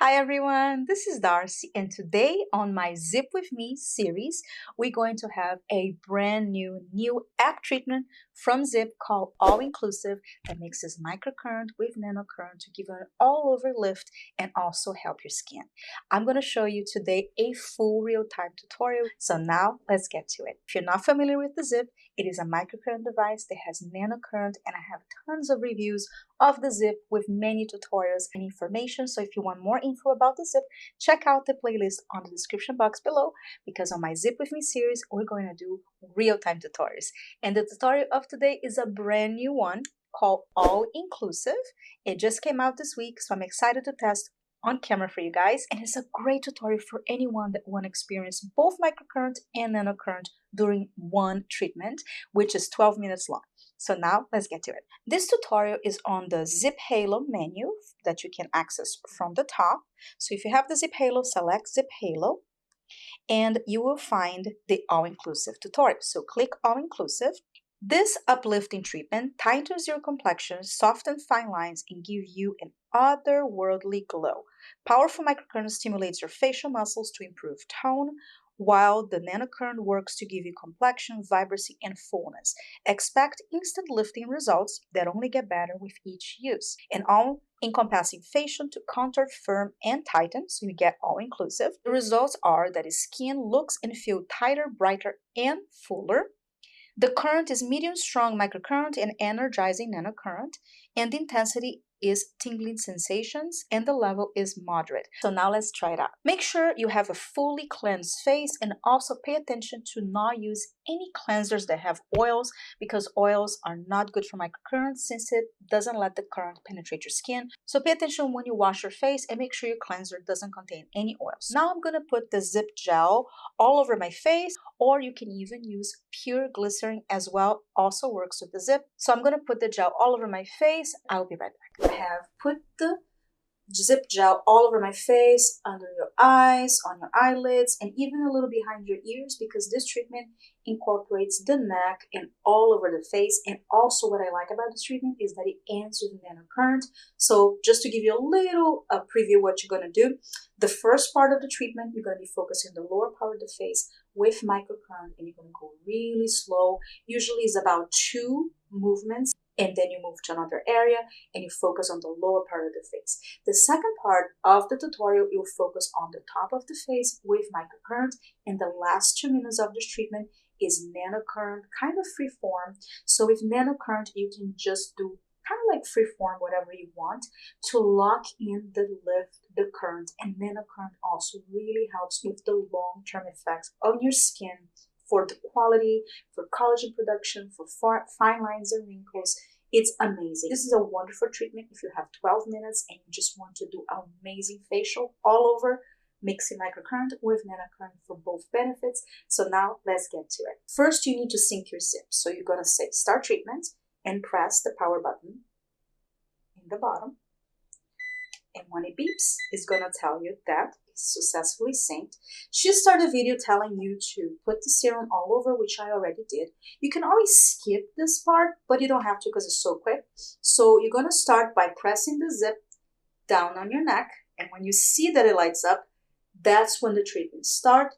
Hi everyone, this is Darcy, and today on my ZIIP with Me series, we're going to have a brand new app treatment from ZIIP called All Inclusive that mixes microcurrent with nanocurrent to give an all-over lift and also help your skin. I'm going to show you today a full real-time tutorial, so now let's get to it. If you're not familiar with the ZIIP, it is a microcurrent device that has nanocurrent, and I have tons of reviews of the ZIIP with many tutorials and information. So if you want more info about the ZIIP, check out the playlist on the description box below, because on my ZIIP with Me series, we're going to do real-time tutorials. And the tutorial of today is a brand new one called All Inclusive. It just came out this week, so I'm excited to test on camera for you guys, and it's a great tutorial for anyone that want to experience both microcurrent and nanocurrent during one treatment, which is 12 minutes long. So now let's get to it. This tutorial is on the ZIIP Halo menu that you can access from the top. So if you have the ZIIP Halo, select ZIIP Halo and you will find the all-inclusive tutorial. So click all-inclusive. This uplifting treatment tightens your complexion, softens fine lines, and gives you an otherworldly glow. Powerful microcurrent stimulates your facial muscles to improve tone, while the nanocurrent works to give you complexion, vibrancy, and fullness. Expect instant lifting results that only get better with each use. An all-encompassing facial to contour, firm, and tighten, so you get all-inclusive. The results are that skin looks and feels tighter, brighter, and fuller. The current is medium-strong microcurrent and energizing nanocurrent, and the intensity is tingling sensations, and the level is moderate. So now let's try it out. Make sure you have a fully cleansed face, and also pay attention to not use any cleansers that have oils, because oils are not good for microcurrent since it doesn't let the current penetrate your skin. So pay attention when you wash your face and make sure your cleanser doesn't contain any oils. Now I'm going to put the ZIIP gel all over my face, or you can even use pure glycerin as well, also works with the ZIIP. So I'm going to put the gel all over my face. I'll be right back. I have put the ZIIP gel all over my face, under your eyes, on your eyelids, and even a little behind your ears, because this treatment incorporates the neck and all over the face. And also what I like about this treatment is that it ends with nanocurrent. So just to give you a little preview what you're going to do, the first part of the treatment, you're going to be focusing on the lower part of the face with microcurrent, and you're going to go really slow. Usually it's about 2 movements, and then you move to another area and you focus on the lower part of the face. The second part of the tutorial, you'll focus on the top of the face with microcurrent, and the last 2 minutes of this treatment is nanocurrent, kind of free form. So with nanocurrent, you can just do kind of like free form, whatever you want, to lock in the lift, the current. And nanocurrent also really helps with the long-term effects on your skin, for the quality, for collagen production, for fine lines and wrinkles. It's amazing. This is a wonderful treatment if you have 12 minutes and you just want to do amazing facial all over, mixing microcurrent with nanocurrent for both benefits. So now let's get to it. First, you need to sync your ZIIP. So you're going to say start treatment and press the power button in the bottom. And when it beeps, it's going to tell you that it's successfully synced. She started a video telling you to put the serum all over, which I already did. You can always skip this part, but you don't have to because it's so quick. So you're going to start by pressing the ZIIP down on your neck. And when you see that it lights up, that's when the treatment starts.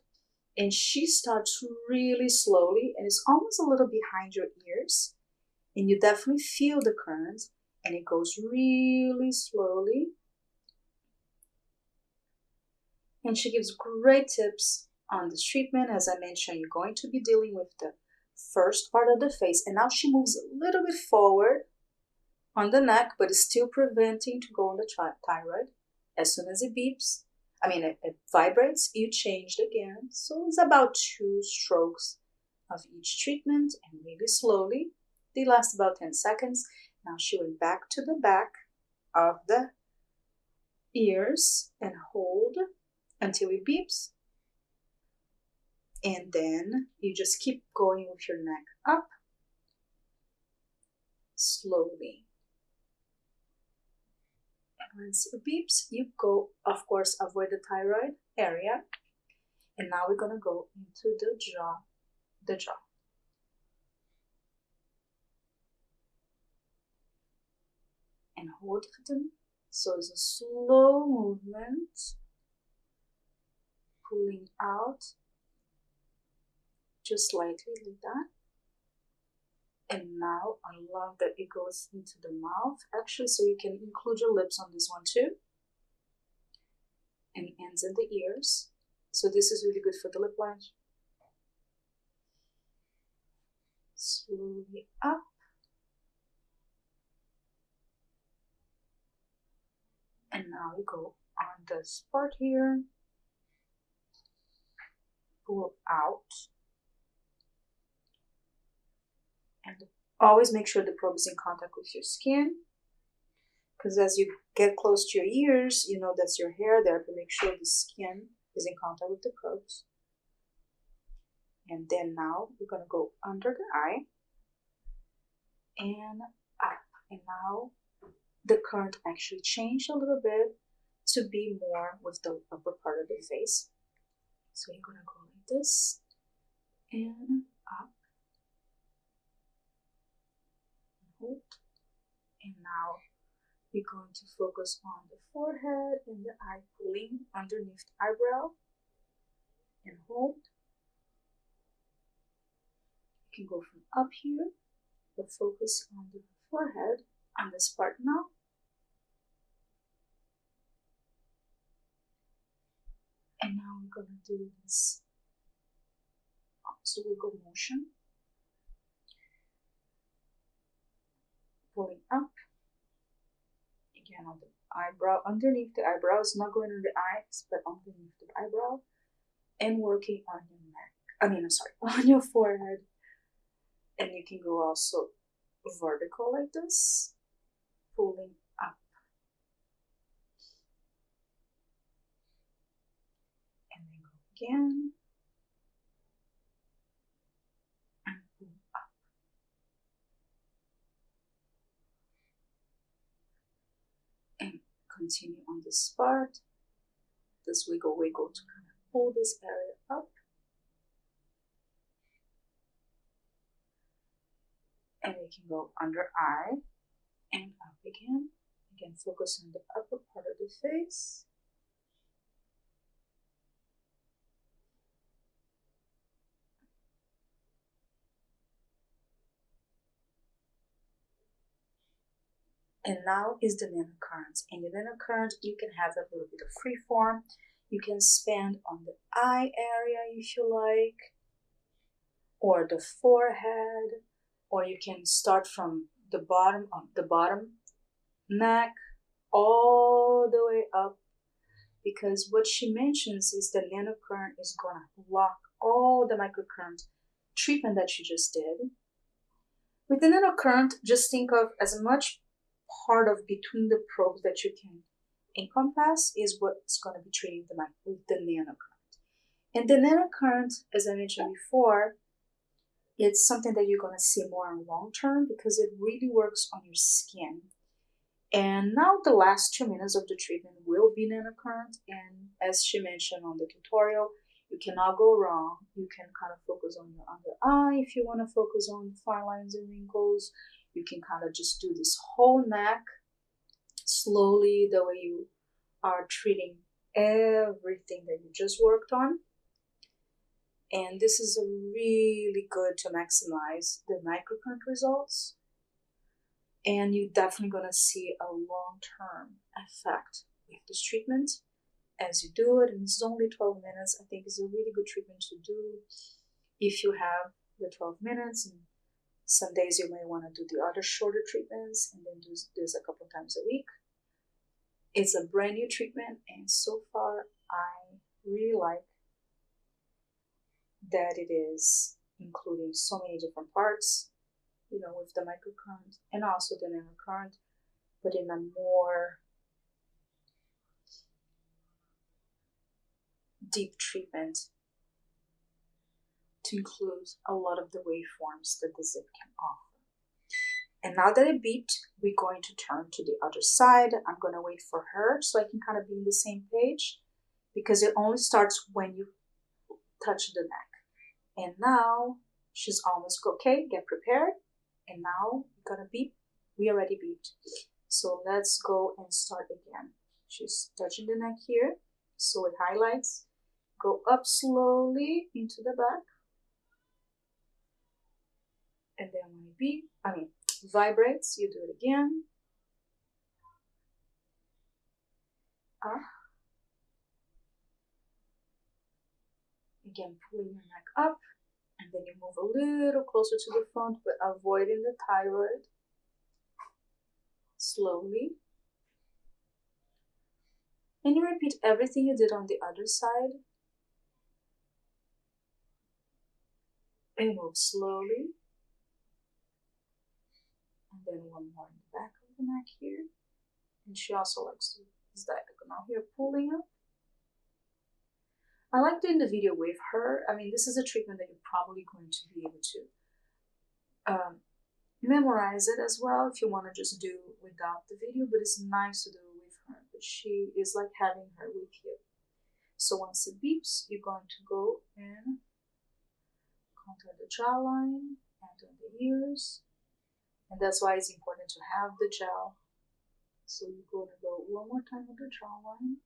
And she starts really slowly, and it's almost a little behind your ears. And you definitely feel the current, and it goes really slowly. And she gives great tips on this treatment. As I mentioned, you're going to be dealing with the first part of the face. And now she moves a little bit forward on the neck, but is still preventing to go on the thyroid. As soon as it beeps, it vibrates, you change it again. So it's about 2 strokes of each treatment, and really slowly. They last about 10 seconds. Now she went back to the back of the ears and hold until it beeps, and then you just keep going with your neck up slowly. And once it beeps, you go, of course, avoid the thyroid area. And now we're gonna go into the jaw, and hold them So it's a slow movement, pulling out just lightly like that. And now I love that it goes into the mouth, actually, so you can include your lips on this one too. And ends in the ears. So this is really good for the lip lash. Slowly up. And now we go on this part here. Pull out. And always make sure the probe is in contact with your skin. Because as you get close to your ears, you know that's your hair there, but make sure the skin is in contact with the probes. And then now we're going to go under the eye and up. And now the current actually changed a little bit to be more with the upper part of the face. So you're going to go like this and up. Hold. And now we're going to focus on the forehead and the eye, pulling underneath the eyebrow and hold. You can go from up here, but focus on the forehead on this part now. And now we're going to do this wiggle motion, pulling up. Again on the eyebrow, underneath the eyebrows, not going on the eyes, but underneath the eyebrow, and working on your neck. On your forehead. And you can go also vertical like this, pulling up. And then go again. And pull up. And continue on this part. This wiggle to kind of pull this area up. And we can go under eye and up again. Again, focus on the upper part of the face. And now is the nanocurrent. In the nanocurrent, you can have a little bit of free form. You can spend on the eye area if you like, or the forehead, or you can start from the bottom of the bottom neck all the way up, because what she mentions is the nanocurrent is going to block all the microcurrent treatment that you just did. With the nanocurrent, just think of as much part of between the probes that you can encompass is what's going to be treating with the nanocurrent. And the nanocurrent, as I mentioned before, it's something that you're going to see more in long term because it really works on your skin. And now the last 2 minutes of the treatment will be nanocurrent. And as she mentioned on the tutorial, you cannot go wrong. You can kind of focus on your under eye if you want to focus on fine lines and wrinkles. You can kind of just do this whole neck slowly, the way you are treating everything that you just worked on. And this is really good to maximize the microcurrent results. And you're definitely going to see a long-term effect with this treatment as you do it. And it's only 12 minutes. I think it's a really good treatment to do if you have the 12 minutes. And some days you may want to do the other shorter treatments and then do this a couple times a week. It's a brand new treatment, and so far I really like that it is including so many different parts, you know, with the microcurrent and also the nanocurrent, but in a more deep treatment to include a lot of the waveforms that the ZIIP can offer. And now that it beeped, we're going to turn to the other side. I'm going to wait for her so I can kind of be on the same page, because it only starts when you touch the neck. And now she's almost okay. Get prepared. And now we're going to beep. We already beeped. So let's go and start again. She's touching the neck here, so it highlights. Go up slowly into the back. And then when it vibrates, you do it again. Up. Again, pulling your neck up. And then you move a little closer to the front, but avoiding the thyroid. Slowly. And you repeat everything you did on the other side. And move slowly. And then one more in the back of the neck here. And she also likes to this diagonal here, pulling up. I like doing the video with her. I mean, this is a treatment that you're probably going to be able to memorize it as well if you want to just do without the video, but it's nice to do it with her. But she is like having her with you. So once it beeps, you're going to go and contour the jawline and on the ears. And that's why it's important to have the gel. So you're going to go one more time with the jawline.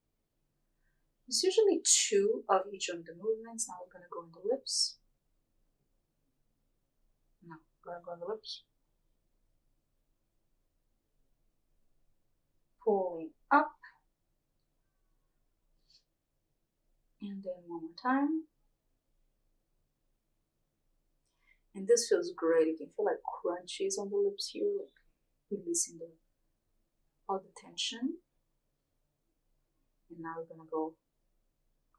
It's usually 2 of each of the movements. Now we're going to go in the lips. No, we're going to go in the lips. Pulling up. And then one more time. And this feels great. You can feel like crunchies on the lips here, like releasing all the tension. And now we're going to go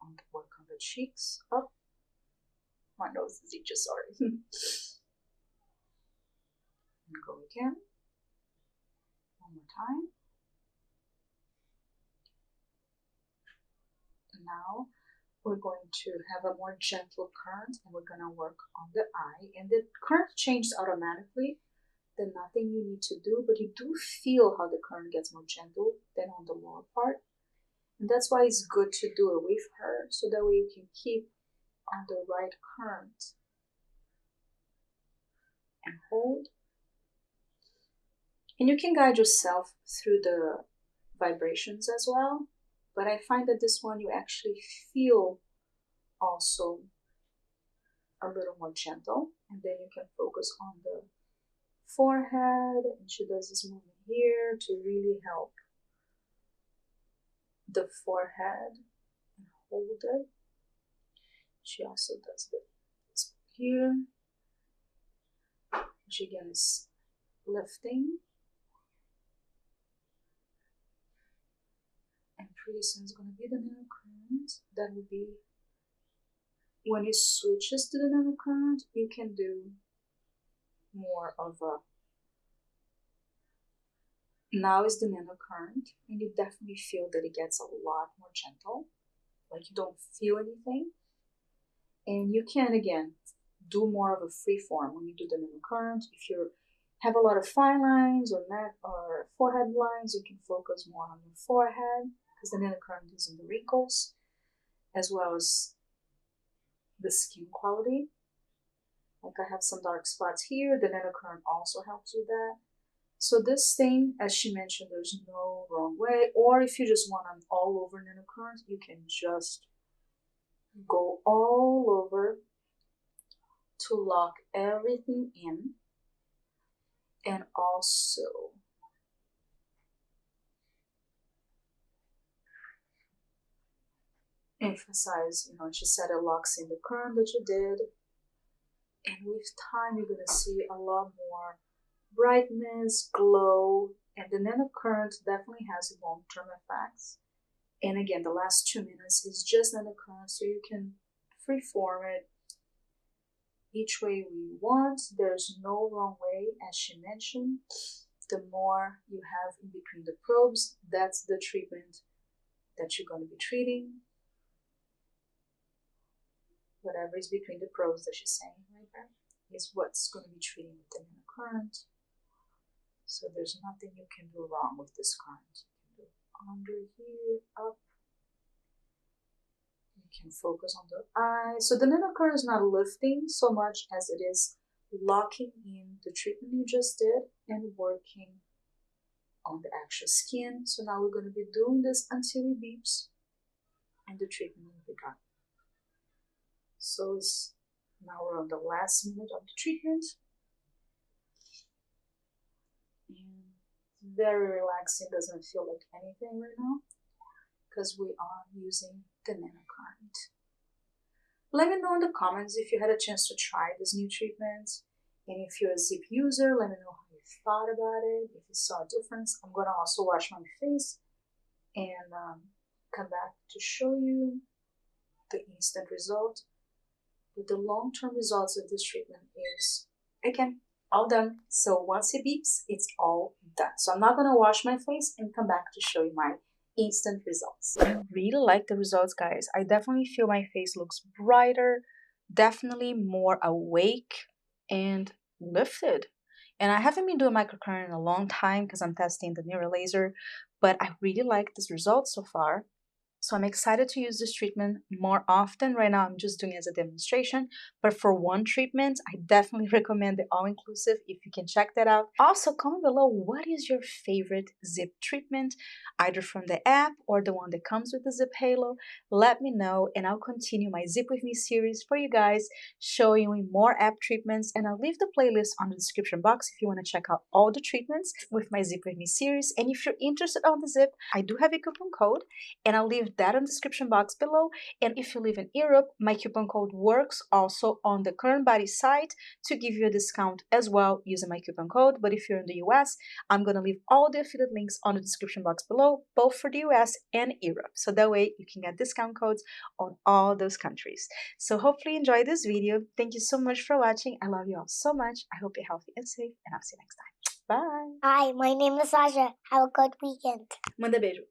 on to work on the cheeks. Up. My nose is itchy, sorry. And go again. One more time. And now we're going to have a more gentle current, and we're going to work on the eye. And the current changes automatically. There's nothing you need to do, but you do feel how the current gets more gentle than on the lower part. And that's why it's good to do it with her, so that way you can keep on the right current. And hold. And you can guide yourself through the vibrations as well. But I find that this one you actually feel also a little more gentle. And then you can focus on the forehead. And she does this movement here to really help the forehead and hold it. She also does this here, which again is lifting. And pretty soon it's going to be the nanocurrent. That will be when it switches to the nanocurrent, you can do more of a. Now is the nanocurrent, and you definitely feel that it gets a lot more gentle, like you don't feel anything. And you can, again, do more of a free form when you do the nanocurrent. If you have a lot of fine lines or neck or forehead lines, you can focus more on your forehead, because the nanocurrent is in the wrinkles, as well as the skin quality. Like I have some dark spots here, the nanocurrent also helps with that. So this thing, as she mentioned, there's no wrong way. Or if you just want an all over nanocurrent, you can just go all over to lock everything in. And also emphasize, she said it locks in the current that you did. And with time, you're going to see a lot more brightness, glow, and the nanocurrent definitely has long-term effects. And again, the last 2 minutes is just nanocurrent, so you can freeform it each way we want. There's no wrong way, as she mentioned. The more you have in between the probes, that's the treatment that you're going to be treating. Whatever is between the probes that she's saying right there is what's going to be treating with the nanocurrent. So there's nothing you can do wrong with this current. You can do under here, up. You can focus on the eye. So the nanocurrent is not lifting so much as it is locking in the treatment you just did and working on the actual skin. So now we're going to be doing this until it beeps and the treatment will be done. So now we're on the last minute of the treatment. And very relaxing, doesn't feel like anything right now because we are using the nanocurrent. Let me know in the comments if you had a chance to try this new treatment, and if you're a ZIIP user, let me know how you thought about it, if you saw a difference. I'm going to also wash my face and come back to show you the instant result. But the long-term results of this treatment is, again, all done. So once it beeps, it's all done. So I'm not going to wash my face and come back to show you my instant results. I really like the results, guys. I definitely feel my face looks brighter, definitely more awake and lifted. And I haven't been doing microcurrent in a long time because I'm testing the neural laser, but I really like this result so far. So I'm excited to use this treatment more often. Right now, I'm just doing it as a demonstration. But for one treatment, I definitely recommend the all-inclusive if you can check that out. Also, comment below what is your favorite ZIIP treatment, either from the app or the one that comes with the ZIIP Halo. Let me know, and I'll continue my ZIIP with Me series for you guys, showing you more app treatments. And I'll leave the playlist on the description box if you want to check out all the treatments with my ZIIP with Me series. And if you're interested on the ZIIP, I do have a coupon code, and I'll leave that in the description box below. And if you live in Europe, my coupon code works also on the Current Body site to give you a discount as well using my coupon code. But if you're in the US, I'm going to leave all the affiliate links on the description box below, both for the US and Europe. So that way you can get discount codes on all those countries. So hopefully you enjoyed this video. Thank you so much for watching. I love you all so much. I hope you're healthy and safe, and I'll see you next time. Bye. Hi, my name is Sasha. Have a good weekend. Manda beijo.